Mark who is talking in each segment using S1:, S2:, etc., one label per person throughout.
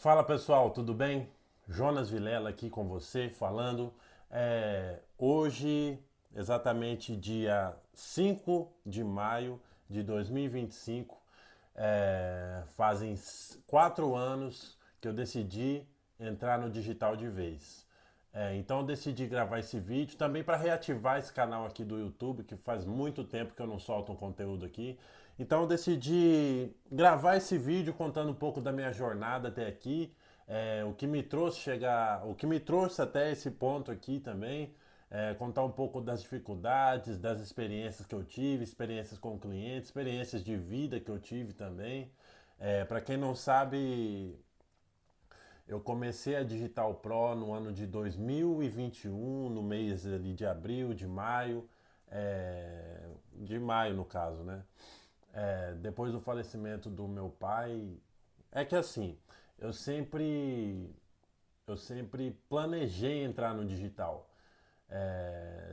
S1: Fala pessoal, tudo bem? Jonas Vilela aqui com você falando. Hoje, exatamente dia 5 de maio de 2025, fazem 4 anos que eu decidi entrar no digital de vez. Então eu decidi gravar esse vídeo também para reativar esse canal aqui do YouTube, que faz muito tempo que eu não solto um conteúdo aqui. Então eu decidi gravar esse vídeo contando um pouco da minha jornada até aqui, o que me trouxe chegar, o que me trouxe até esse ponto aqui também, contar um pouco das dificuldades, das experiências que eu tive, experiências com clientes, experiências de vida que eu tive também. Para quem não sabe, eu comecei a Digital Pro no ano de 2021, no mês ali de abril, de maio no caso, né? Depois do falecimento do meu pai, é que assim, eu sempre, eu sempre planejei entrar no digital.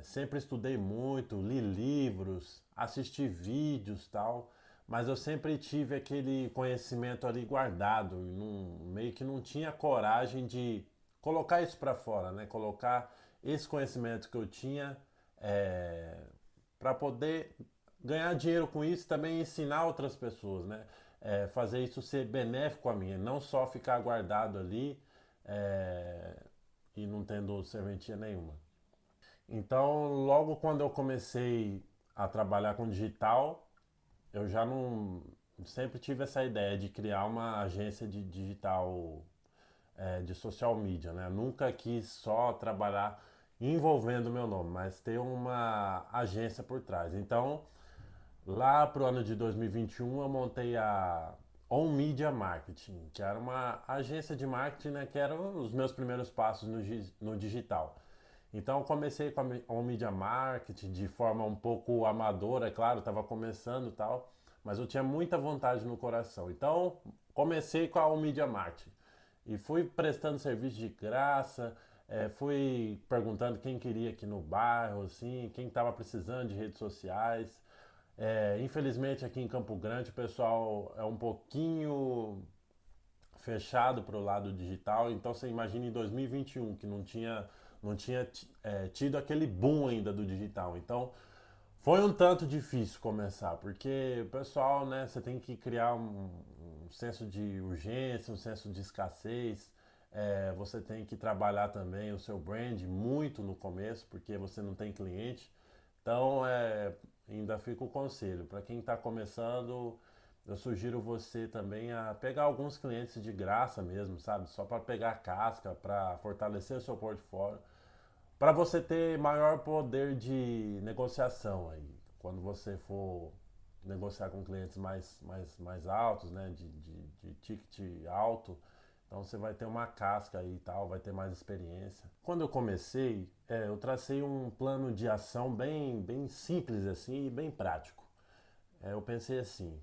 S1: Sempre estudei muito, li livros, assisti vídeos tal, mas eu sempre tive aquele conhecimento ali guardado e meio que não tinha coragem de colocar isso para fora, né? Colocar esse conhecimento que eu tinha para poder ganhar dinheiro com isso e também ensinar outras pessoas, né? Fazer isso ser benéfico a mim, não só ficar guardado ali e não tendo serventia nenhuma. Então, logo quando eu comecei a trabalhar com digital, eu já não sempre tive essa ideia de criar uma agência de digital, de social media, né? Eu nunca quis só trabalhar envolvendo meu nome, mas ter uma agência por trás. Então, lá pro ano de 2021, eu montei a On Media Marketing, que era uma agência de marketing, né, que eram os meus primeiros passos no digital. Então eu comecei com a On Media Marketing de forma um pouco amadora, é claro, estava começando e tal, mas eu tinha muita vontade no coração. Então comecei com a On Media Marketing e fui prestando serviço de graça, fui perguntando quem queria aqui no bairro, assim, quem estava precisando de redes sociais. Infelizmente aqui em Campo Grande o pessoal é um pouquinho fechado para o lado digital, então você imagina em 2021 que não tinha tido aquele boom ainda do digital. Então foi um tanto difícil começar, porque o pessoal, né, você tem que criar um senso de urgência, um senso de escassez. Você tem que trabalhar também o seu brand muito no começo, porque você não tem cliente. Então, ainda fica o conselho. Para quem está começando, eu sugiro você também a pegar alguns clientes de graça mesmo, sabe? Só para pegar casca, para fortalecer o seu portfólio, para você ter maior poder de negociação aí. Quando você for negociar com clientes mais altos, né? De ticket alto, então você vai ter uma casca aí e tal, vai ter mais experiência. Quando eu comecei, eu tracei um plano de ação bem simples assim e bem prático. Eu pensei assim,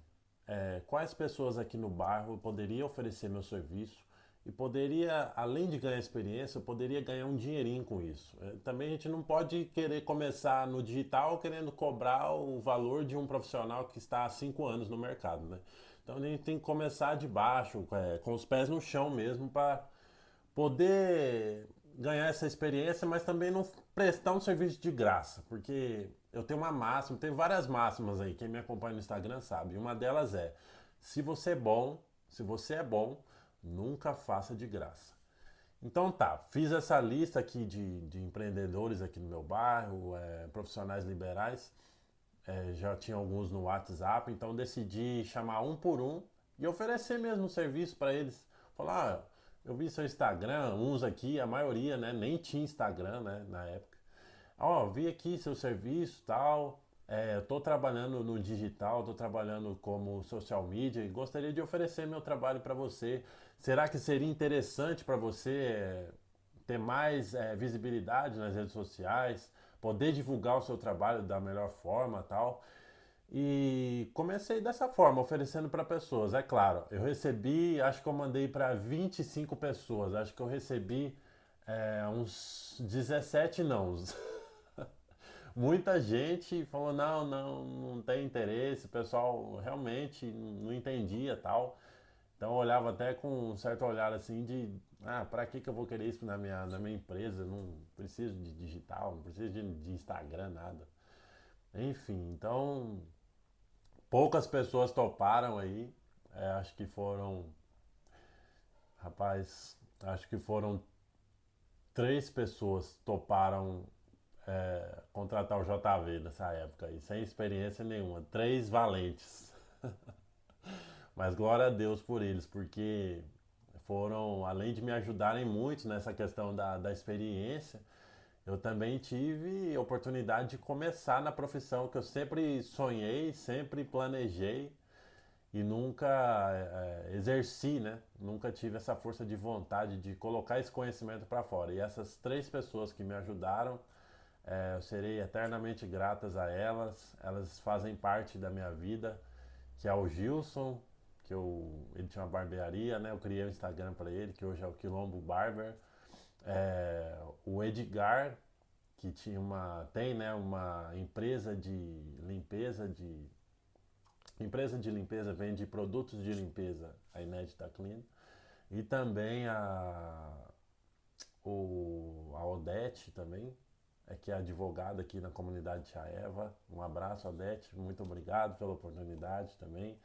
S1: quais pessoas aqui no bairro eu poderia oferecer meu serviço e poderia, além de ganhar experiência, eu poderia ganhar um dinheirinho com isso. Também a gente não pode querer começar no digital querendo cobrar o valor de um profissional que está há 5 anos no mercado, né? Então a gente tem que começar de baixo, com os pés no chão mesmo, para poder ganhar essa experiência, mas também não prestar um serviço de graça, porque eu tenho uma máxima, tem várias máximas aí, quem me acompanha no Instagram sabe. Uma delas é: se você é bom, se você é bom, nunca faça de graça. Então tá, fiz essa lista aqui de empreendedores aqui no meu bairro, profissionais liberais, já tinha alguns no WhatsApp, então decidi chamar um por um e oferecer mesmo um serviço para eles. Falar, eu vi seu Instagram, uns aqui, a maioria, né, nem tinha Instagram, né, na época. Ó, vi aqui seu serviço, tal. Eu tô trabalhando no digital, tô trabalhando como social media e gostaria de oferecer meu trabalho para você. Será que seria interessante para você ter mais visibilidade nas redes sociais, poder divulgar o seu trabalho da melhor forma, tal? E comecei dessa forma, oferecendo para pessoas. É claro, eu recebi, acho que eu mandei para 25 pessoas, acho que eu recebi uns 17 nãos. Muita gente falou: não tem interesse, o pessoal realmente não entendia tal. Então eu olhava até com um certo olhar assim de, pra que eu vou querer isso na minha empresa? Não preciso de digital, não preciso de Instagram, nada. Enfim, então poucas pessoas toparam aí. Acho que foram, rapaz, acho que foram 3 pessoas toparam contratar o JV nessa época aí, sem experiência nenhuma. 3 valentes. Mas glória a Deus por eles, porque foram, além de me ajudarem muito nessa questão da experiência, eu também tive oportunidade de começar na profissão que eu sempre sonhei, sempre planejei e nunca exerci, né? Nunca tive essa força de vontade de colocar esse conhecimento para fora. E essas 3 pessoas que me ajudaram, eu serei eternamente gratas a elas. Elas fazem parte da minha vida, que é o Gilson, ele tinha uma barbearia, né? Eu criei um Instagram para ele, que hoje é o Quilombo Barber. O Edgar, que tem, né, uma empresa de limpeza, vende produtos de limpeza, a Inédita Clean. E também a Odete também, que é advogada aqui na comunidade de Chaeva. Um abraço, Odete, muito obrigado pela oportunidade também.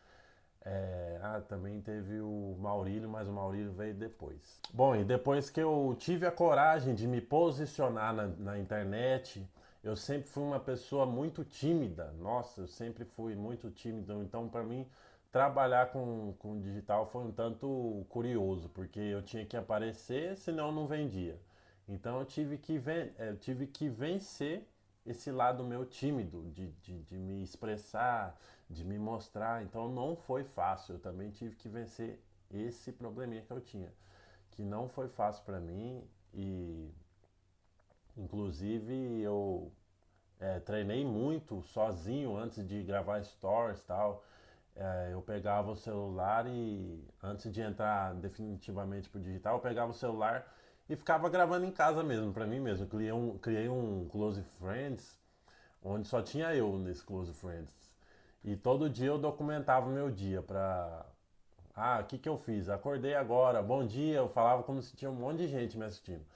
S1: Também teve o Maurílio, mas o Maurílio veio depois. Bom, e depois que eu tive a coragem de me posicionar na internet, eu sempre fui uma pessoa muito tímida. Nossa, eu sempre fui muito tímido. Então, para mim, trabalhar com digital foi um tanto curioso, porque eu tinha que aparecer, senão eu não vendia. Então, eu tive que vencer esse lado meu tímido, de me expressar, de me mostrar. Então não foi fácil. Eu também tive que vencer esse probleminha que eu tinha, que não foi fácil para mim. E inclusive eu treinei muito sozinho antes de gravar stories e tal. Eu pegava o celular e antes de entrar definitivamente pro digital, eu pegava o celular e ficava gravando em casa mesmo, para mim mesmo. Criei um Close Friends onde só tinha eu nesse Close Friends. E todo dia eu documentava o meu dia pra. O que eu fiz? Acordei agora, bom dia. Eu falava como se tinha um monte de gente me assistindo.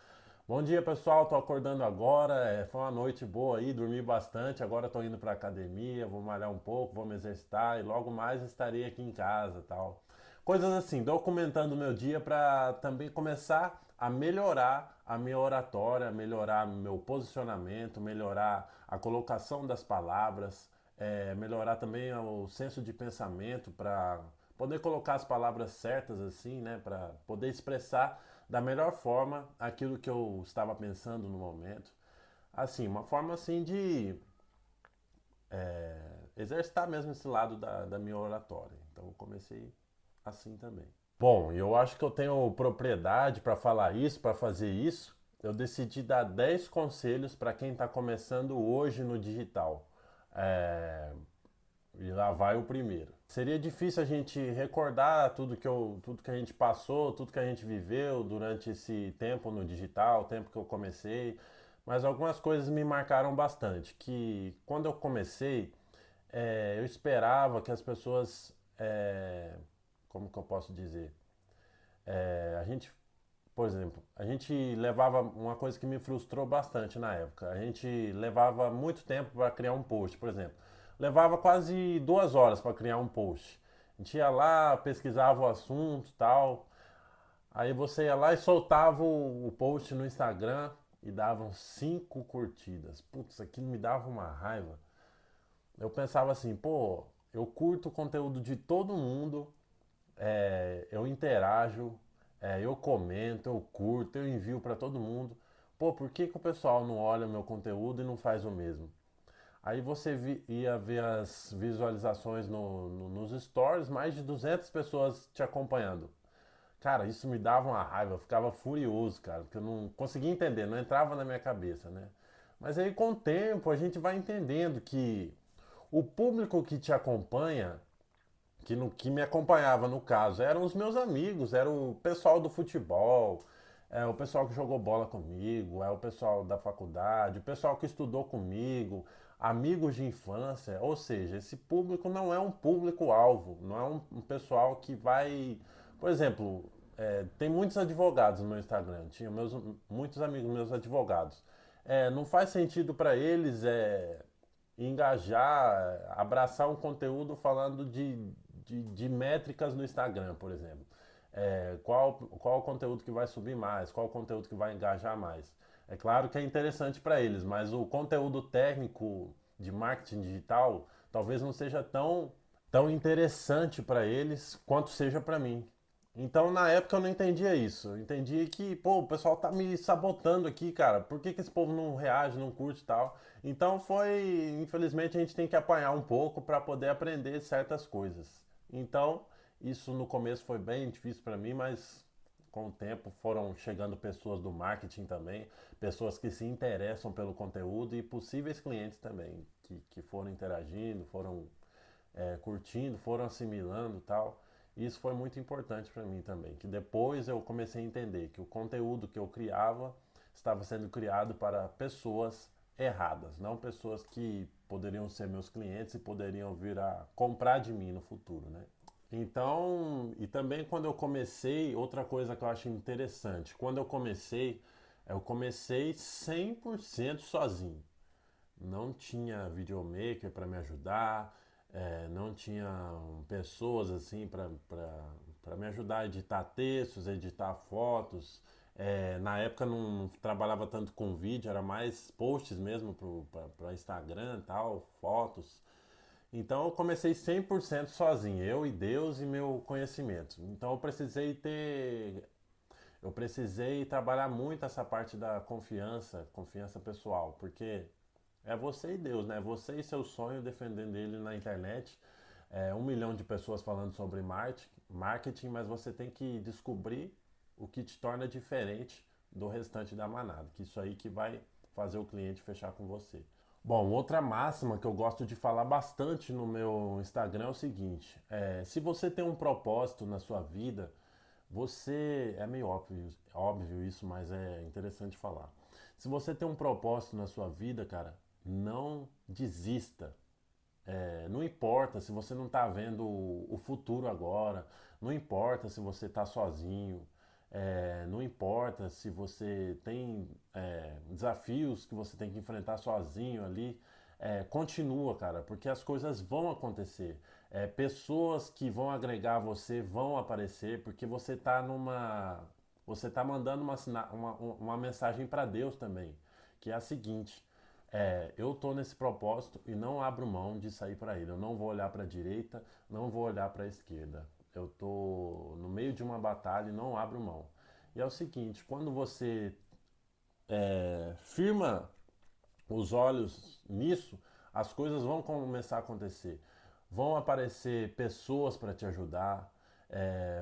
S1: Bom dia, pessoal. Tô acordando agora. Foi uma noite boa aí, dormi bastante. Agora tô indo pra academia, vou malhar um pouco, vou me exercitar e logo mais estarei aqui em casa, tal. Coisas assim, documentando o meu dia para também começar a melhorar a minha oratória, melhorar meu posicionamento, melhorar a colocação das palavras, melhorar também o senso de pensamento para poder colocar as palavras certas assim, né, para poder expressar da melhor forma aquilo que eu estava pensando no momento. Assim, uma forma assim de exercitar mesmo esse lado da minha oratória. Então eu comecei assim também. Bom, eu acho que eu tenho propriedade para falar isso, para fazer isso. Eu decidi dar 10 conselhos para quem está começando hoje no digital. É, E lá vai o primeiro. Seria difícil a gente recordar tudo que a gente passou, tudo que a gente viveu durante esse tempo no digital, o tempo que eu comecei, mas algumas coisas me marcaram bastante. Que quando eu comecei, eu esperava que as pessoas, como que eu posso dizer, a gente, por exemplo, a gente levava uma coisa que me frustrou bastante na época. A gente levava muito tempo para criar um post, por exemplo. Levava quase 2 horas para criar um post. A gente ia lá, pesquisava o assunto, tal. Aí você ia lá e soltava o post no Instagram e davam 5 curtidas. Putz, aquilo me dava uma raiva. Eu pensava assim, pô, eu curto o conteúdo de todo mundo, eu interajo, eu comento, eu curto, eu envio para todo mundo. Pô, por que o pessoal não olha o meu conteúdo e não faz o mesmo? Aí você ia ver as visualizações nos stories, mais de 200 pessoas te acompanhando. Cara, isso me dava uma raiva, eu ficava furioso, cara, porque eu não conseguia entender, não entrava na minha cabeça, né? Mas aí com o tempo a gente vai entendendo que o público que te acompanha, que me acompanhava no caso, eram os meus amigos, era o pessoal do futebol, o pessoal que jogou bola comigo, o pessoal da faculdade, o pessoal que estudou comigo, amigos de infância. Ou seja, esse público não é um público-alvo, não é um pessoal que vai Por exemplo, tem muitos advogados no meu Instagram, tinha muitos amigos meus advogados. Não faz sentido para eles engajar, abraçar um conteúdo falando de métricas no Instagram, por exemplo. Qual o conteúdo que vai subir mais, qual o conteúdo que vai engajar mais. É claro que é interessante para eles, mas o conteúdo técnico de marketing digital talvez não seja tão interessante para eles quanto seja para mim. Então, na época eu não entendia isso. Eu entendia que, pô, o pessoal tá me sabotando aqui, cara. Por que que esse povo não reage, não curte e tal? Então infelizmente a gente tem que apanhar um pouco para poder aprender certas coisas. Então, isso no começo foi bem difícil para mim, mas com o tempo foram chegando pessoas do marketing também, pessoas que se interessam pelo conteúdo e possíveis clientes também, que foram interagindo, foram curtindo, foram assimilando e tal. Isso foi muito importante para mim também, que depois eu comecei a entender que o conteúdo que eu criava estava sendo criado para pessoas erradas, não pessoas que poderiam ser meus clientes e poderiam vir a comprar de mim no futuro, né? Então, e também quando eu comecei, outra coisa que eu acho interessante, quando eu comecei 100% sozinho. Não tinha videomaker para me ajudar, não tinha pessoas assim para me ajudar a editar textos, editar fotos. Na época não trabalhava tanto com vídeo, era mais posts mesmo para Instagram e tal, fotos. Então eu comecei 100% sozinho, eu e Deus e meu conhecimento. Então eu precisei trabalhar muito essa parte da confiança pessoal, porque é você e Deus, né? Você e seu sonho defendendo ele na internet. 1 milhão de pessoas falando sobre marketing, mas você tem que descobrir o que te torna diferente do restante da manada. Que isso aí que vai fazer o cliente fechar com você. Bom, outra máxima que eu gosto de falar bastante no meu Instagram é o seguinte: se você tem um propósito na sua vida, é meio óbvio isso, mas é interessante falar. Se você tem um propósito na sua vida, cara, não desista. Não importa se você não está vendo o futuro agora, não importa se você está sozinho, não importa se você tem desafios que você tem que enfrentar sozinho ali, continua, cara, porque as coisas vão acontecer. Pessoas que vão agregar você vão aparecer, porque você está mandando uma mensagem para Deus também, que é a seguinte: eu estou nesse propósito e não abro mão de sair para ele. Eu não vou olhar para a direita, não vou olhar para a esquerda. Eu estou no meio de uma batalha e não abro mão. E é o seguinte: quando você firma os olhos nisso, as coisas vão começar a acontecer. Vão aparecer pessoas para te ajudar,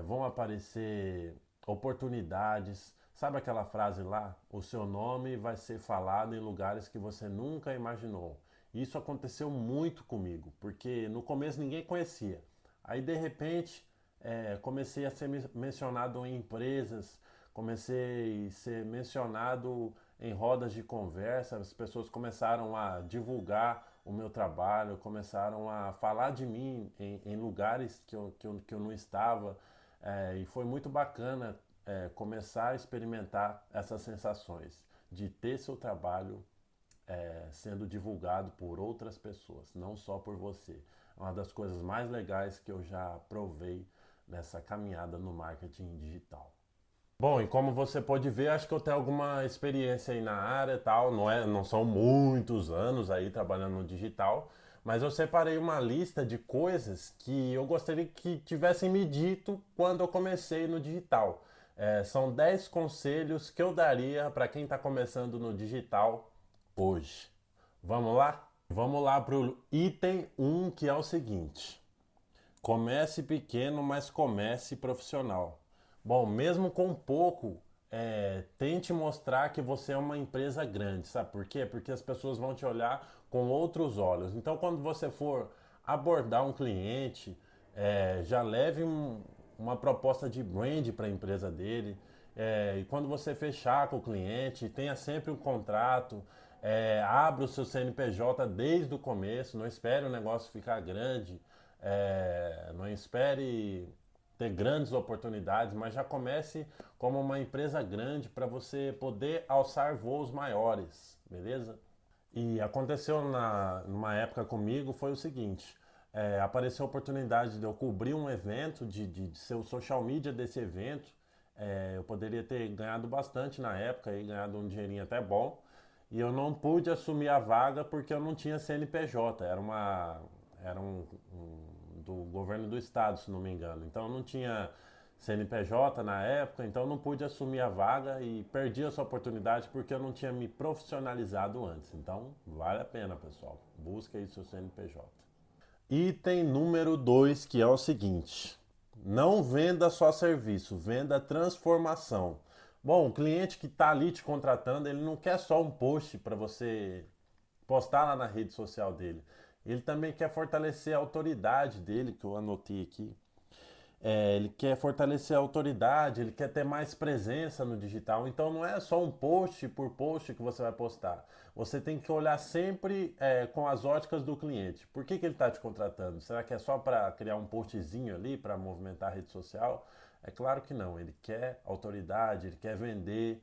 S1: vão aparecer oportunidades. Sabe aquela frase lá? O seu nome vai ser falado em lugares que você nunca imaginou. Isso aconteceu muito comigo, porque no começo ninguém conhecia. Aí de repente comecei a ser mencionado em empresas, comecei a ser mencionado em rodas de conversa, as pessoas começaram a divulgar o meu trabalho, começaram a falar de mim em lugares que eu não estava, e foi muito bacana começar a experimentar essas sensações de ter seu trabalho sendo divulgado por outras pessoas, não só por você. É uma das coisas mais legais que eu já provei nessa caminhada no marketing digital. Bom, e como você pode ver, acho que eu tenho alguma experiência aí na área e tal, não são muitos anos aí trabalhando no digital, mas eu separei uma lista de coisas que eu gostaria que tivessem me dito quando eu comecei no digital. São 10 conselhos que eu daria para quem está começando no digital hoje. Vamos lá? Vamos lá para o item 1, que é o seguinte: comece pequeno, mas comece profissional. Bom, mesmo com pouco, tente mostrar que você é uma empresa grande, sabe por quê? Porque as pessoas vão te olhar com outros olhos. Então, quando você for abordar um cliente, já leve uma proposta de brand para a empresa dele. E quando você fechar com o cliente, tenha sempre um contrato, abra o seu CNPJ desde o começo, não espere o negócio ficar grande, não espere ter grandes oportunidades, mas já comece como uma empresa grande para você poder alçar voos maiores, beleza? E aconteceu numa época comigo foi o seguinte, apareceu a oportunidade de eu cobrir um evento, de ser o social media desse evento. Eu poderia ter ganhado bastante na época e ganhado um dinheirinho até bom. E eu não pude assumir a vaga porque eu não tinha CNPJ. Era do governo do estado, se não me engano. Então eu não tinha CNPJ na época, então eu não pude assumir a vaga e perdi essa oportunidade porque eu não tinha me profissionalizado antes. Então vale a pena, pessoal. Busca aí seu CNPJ. Item número 2, que é o seguinte: não venda só serviço, venda transformação. Bom, o cliente que está ali te contratando, ele não quer só um post para você postar lá na rede social dele. Ele também quer fortalecer a autoridade dele, que eu anotei aqui. Ele quer fortalecer a autoridade, ele quer ter mais presença no digital. Então não é só um post por post que você vai postar. Você tem que olhar sempre com as óticas do cliente. Por que ele está te contratando? Será que é só para criar um postzinho ali, para movimentar a rede social? É claro que não. Ele quer autoridade, ele quer vender,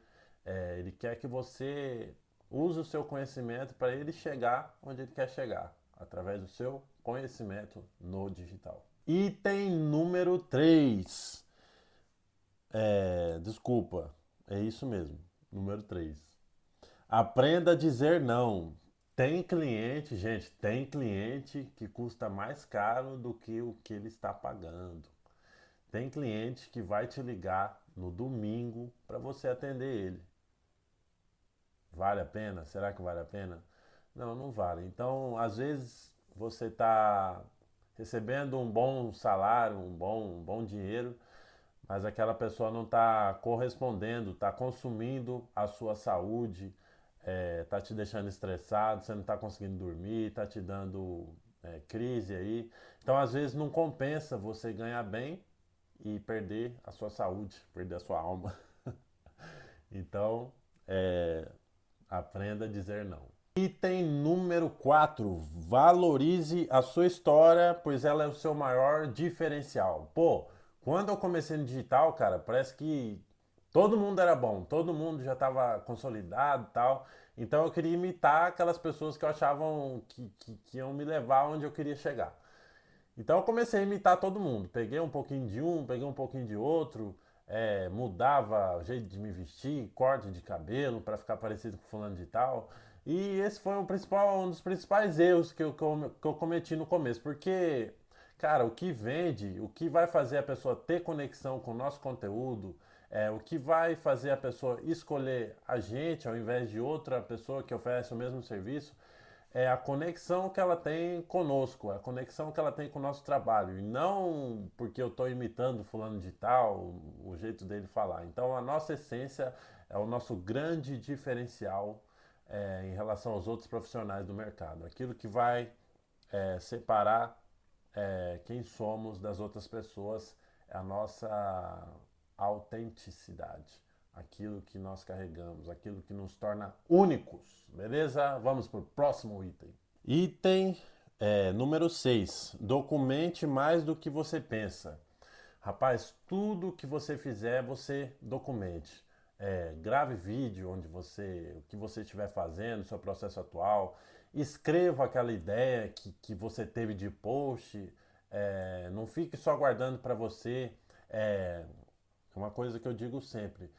S1: ele quer que você use o seu conhecimento para ele chegar onde ele quer chegar, através do seu conhecimento no digital. Item número 3. Desculpa, é isso mesmo. Número 3. Aprenda a dizer não. Tem cliente, gente, tem cliente que custa mais caro do que o que ele está pagando. Tem cliente que vai te ligar no domingo para você atender ele. Vale a pena? Será que vale a pena? Não, não vale. Então, às vezes, você está recebendo um bom salário, um bom dinheiro, mas aquela pessoa não está correspondendo, está consumindo a sua saúde, está te deixando estressado, você não está conseguindo dormir, está te dando crise aí. Então, às vezes, não compensa você ganhar bem e perder a sua saúde, perder a sua alma. Então, aprenda a dizer não. Item número 4. Valorize a sua história, pois ela é o seu maior diferencial. Pô, quando eu comecei no digital, cara, parece que todo mundo era bom, todo mundo já estava consolidado e tal. Então eu queria imitar aquelas pessoas que eu achavam que iam me levar onde eu queria chegar. Então eu comecei a imitar todo mundo. Peguei um pouquinho de um, peguei um pouquinho de outro, mudava o jeito de me vestir, corte de cabelo para ficar parecido com fulano de tal. E esse foi um dos principais erros que eu cometi no começo. Porque, cara, o que vende, o que vai fazer a pessoa ter conexão com o nosso conteúdo, o que vai fazer a pessoa escolher a gente ao invés de outra pessoa que oferece o mesmo serviço, é a conexão que ela tem conosco, a conexão que ela tem com o nosso trabalho, e não porque eu estou imitando fulano de tal, o jeito dele falar. Então a nossa essência é o nosso grande diferencial em relação aos outros profissionais do mercado. Aquilo que vai separar quem somos das outras pessoas é a nossa autenticidade, aquilo que nós carregamos, aquilo que nos torna únicos, beleza? Vamos para o próximo item. Item número 6. Documente mais do que você pensa. Rapaz, tudo que você fizer, você documente. Grave vídeo o que você estiver fazendo, seu processo atual. Escreva aquela ideia que você teve de post. Não fique só guardando para você. É uma coisa que eu digo sempre.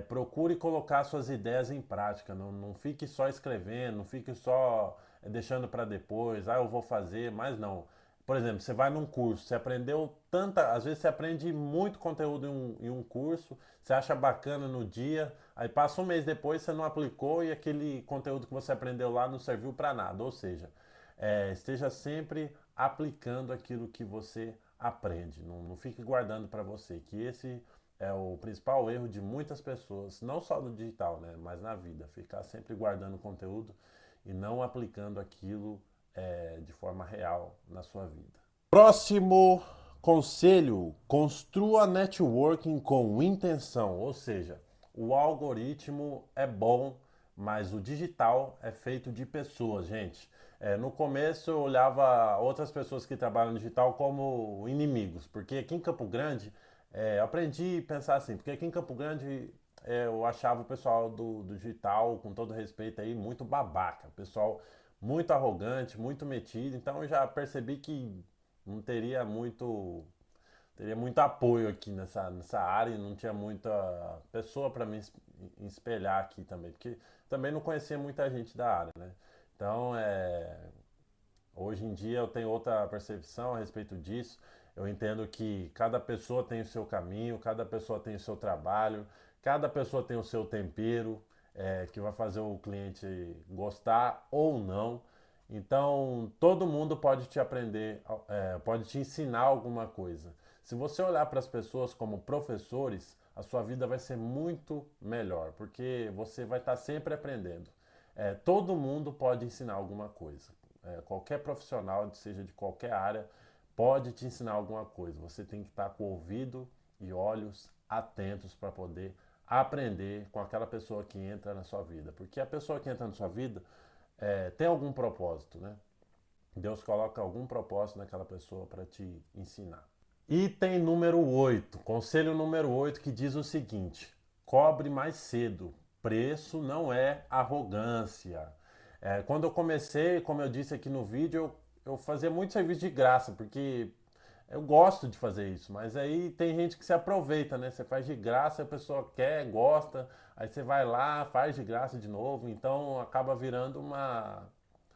S1: Procure colocar suas ideias em prática. Não fique só escrevendo, não fique só deixando para depois. Ah, eu vou fazer, mas não. Por exemplo, você vai num curso, você aprendeu tanta. Às vezes você aprende muito conteúdo em um curso, você acha bacana no dia, aí passa um mês depois você não aplicou e aquele conteúdo que você aprendeu lá não serviu para nada. Ou seja, esteja sempre aplicando aquilo que você aprende. Não fique guardando para você, que esse é o principal erro de muitas pessoas, não só no digital, né, mas na vida. Ficar sempre guardando conteúdo e não aplicando aquilo de forma real na sua vida. Próximo conselho: construa networking com intenção, ou seja, o algoritmo é bom, mas o digital é feito de pessoas, gente. No começo eu olhava outras pessoas que trabalham no digital como inimigos, porque aqui em Campo Grande eu aprendi a pensar assim, porque aqui em Campo Grande eu achava o pessoal do digital, com todo respeito aí, muito babaca, pessoal muito arrogante, muito metido, então eu já percebi que não teria muito apoio aqui nessa área e não tinha muita pessoa para me espelhar aqui também, porque também não conhecia muita gente da área, né? Então, hoje em dia eu tenho outra percepção a respeito disso. Eu entendo que cada pessoa tem o seu caminho, cada pessoa tem o seu trabalho, cada pessoa tem o seu tempero, que vai fazer o cliente gostar ou não. Então, todo mundo pode te aprender, pode te ensinar alguma coisa. Se você olhar para as pessoas como professores, a sua vida vai ser muito melhor, porque você vai estar sempre aprendendo. Todo mundo pode ensinar alguma coisa. Qualquer profissional, seja de qualquer área, pode te ensinar alguma coisa. Você tem que estar com o ouvido e olhos atentos para poder aprender com aquela pessoa que entra na sua vida. Porque a pessoa que entra na sua vida tem algum propósito, né? Deus coloca algum propósito naquela pessoa para te ensinar. Item número 8, conselho número 8 que diz o seguinte: cobre mais cedo. Preço não é arrogância. Quando eu comecei, como eu disse aqui no vídeo, eu fazia muito serviço de graça, porque eu gosto de fazer isso, mas aí tem gente que se aproveita, né? Você faz de graça, a pessoa quer, gosta, aí você vai lá, faz de graça de novo, então acaba virando uma.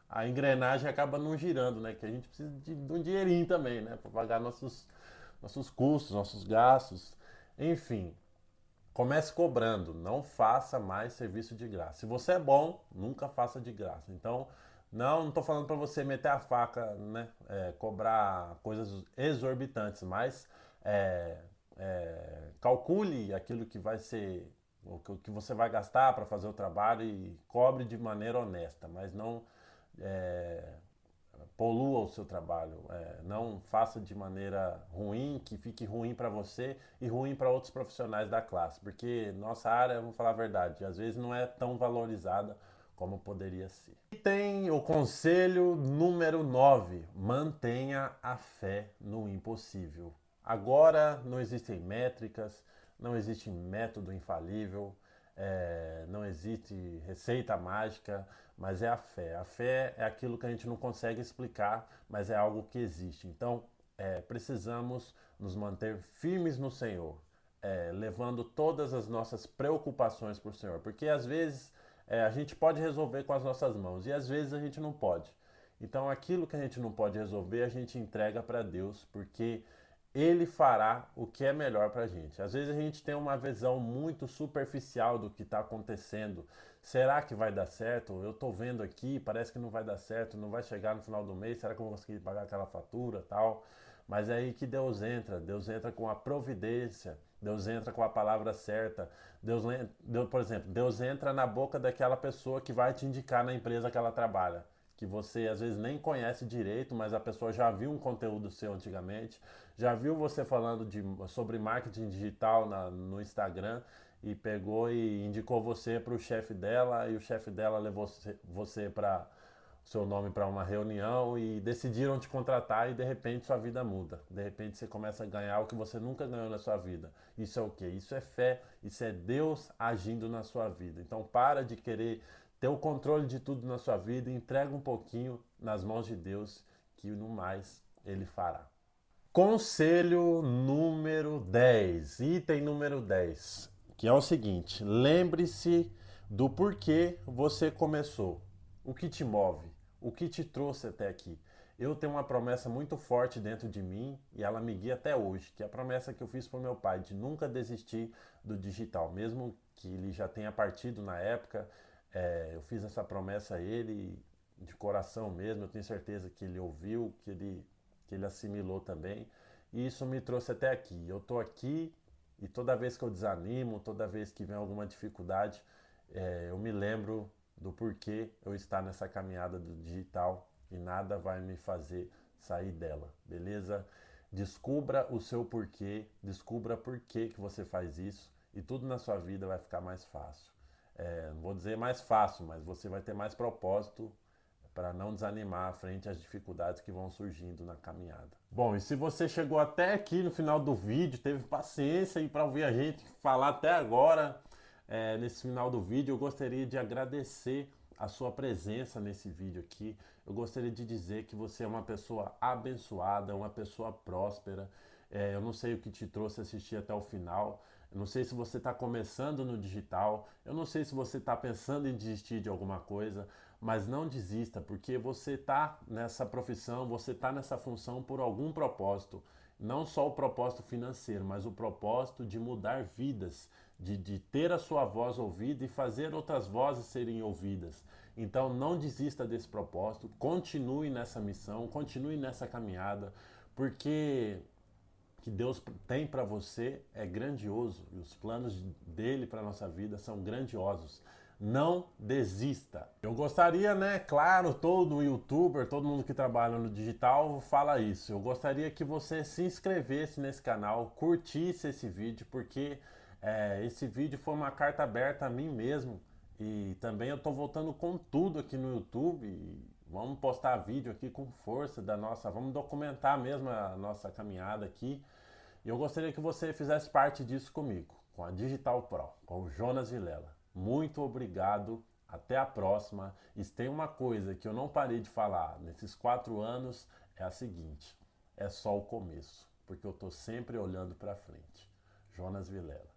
S1: A engrenagem acaba não girando, né? Que a gente precisa de um dinheirinho também, né? Para pagar nossos custos, nossos gastos. Enfim, comece cobrando, não faça mais serviço de graça. Se você é bom, nunca faça de graça. Então, não estou falando para você meter a faca, né? Cobrar coisas exorbitantes, mas calcule aquilo que vai ser, o que você vai gastar para fazer o trabalho e cobre de maneira honesta, mas não é, polua o seu trabalho, não faça de maneira ruim, que fique ruim para você e ruim para outros profissionais da classe, porque nossa área, vamos falar a verdade, às vezes não é tão valorizada como poderia ser. E tem o conselho número 9: mantenha a fé no impossível. Agora não existem métricas, não existe método infalível, não existe receita mágica, mas é a fé. A fé é aquilo que a gente não consegue explicar, mas é algo que existe. Então, precisamos nos manter firmes no Senhor, levando todas as nossas preocupações para o Senhor, porque às vezes a gente pode resolver com as nossas mãos e às vezes a gente não pode. Então, aquilo que a gente não pode resolver, a gente entrega para Deus, porque Ele fará o que é melhor para a gente. Às vezes a gente tem uma visão muito superficial do que está acontecendo. Será que vai dar certo? Eu estou vendo aqui, parece que não vai dar certo, não vai chegar no final do mês. Será que eu vou conseguir pagar aquela fatura, tal? Mas é aí que Deus entra. Deus entra com a providência. Deus entra com a palavra certa. Por exemplo, Deus entra na boca daquela pessoa que vai te indicar na empresa que ela trabalha, que você às vezes nem conhece direito, mas a pessoa já viu um conteúdo seu antigamente, já viu você falando sobre marketing digital no Instagram e pegou e indicou você para o chefe dela e o chefe dela levou você para seu nome para uma reunião e decidiram te contratar e de repente sua vida muda. De repente você começa a ganhar o que você nunca ganhou na sua vida. Isso é o quê? Isso é fé, isso é Deus agindo na sua vida. Então para de querer ter o controle de tudo na sua vida e entrega um pouquinho nas mãos de Deus, que no mais Ele fará. Conselho número 10, item número 10, que é o seguinte: lembre-se do porquê você começou, o que te move, o que te trouxe até aqui. Eu tenho uma promessa muito forte dentro de mim e ela me guia até hoje, que é a promessa que eu fiz para o meu pai de nunca desistir do digital, mesmo que ele já tenha partido na época. Eu fiz essa promessa a ele de coração mesmo, eu tenho certeza que ele ouviu, que ele assimilou também. E isso me trouxe até aqui. Eu estou aqui e toda vez que eu desanimo, toda vez que vem alguma dificuldade, eu me lembro do porquê eu estar nessa caminhada do digital e nada vai me fazer sair dela, beleza? Descubra o seu porquê, descubra por que você faz isso e tudo na sua vida vai ficar mais fácil. Não vou dizer mais fácil, mas você vai ter mais propósito para não desanimar frente às dificuldades que vão surgindo na caminhada. Bom, e se você chegou até aqui no final do vídeo, teve paciência aí para ouvir a gente falar até agora, nesse final do vídeo, eu gostaria de agradecer a sua presença nesse vídeo aqui. Eu gostaria de dizer que você é uma pessoa abençoada, uma pessoa próspera. Eu não sei o que te trouxe assistir até o final. Eu não sei se você está começando no digital. Eu não sei se você está pensando em desistir de alguma coisa. Mas não desista, porque você está nessa profissão, você está nessa função por algum propósito. Não só o propósito financeiro, mas o propósito de mudar vidas, de ter a sua voz ouvida e fazer outras vozes serem ouvidas. Então não desista desse propósito, continue nessa missão, continue nessa caminhada, porque o que Deus tem para você é grandioso e os planos dele para a nossa vida são grandiosos. Não desista. Eu gostaria, né? Claro, todo youtuber, todo mundo que trabalha no digital fala isso. Eu gostaria que você se inscrevesse nesse canal, curtisse esse vídeo, porque esse vídeo foi uma carta aberta a mim mesmo. E também eu tô voltando com tudo aqui no YouTube. E vamos postar vídeo aqui com força da nossa. Vamos documentar mesmo a nossa caminhada aqui. E eu gostaria que você fizesse parte disso comigo, com a Digital Pro, com o Jonas Vilela. Muito obrigado, até a próxima. E tem uma coisa que eu não parei de falar nesses 4 anos, é a seguinte: é só o começo, porque eu estou sempre olhando para frente. Jonas Vilela.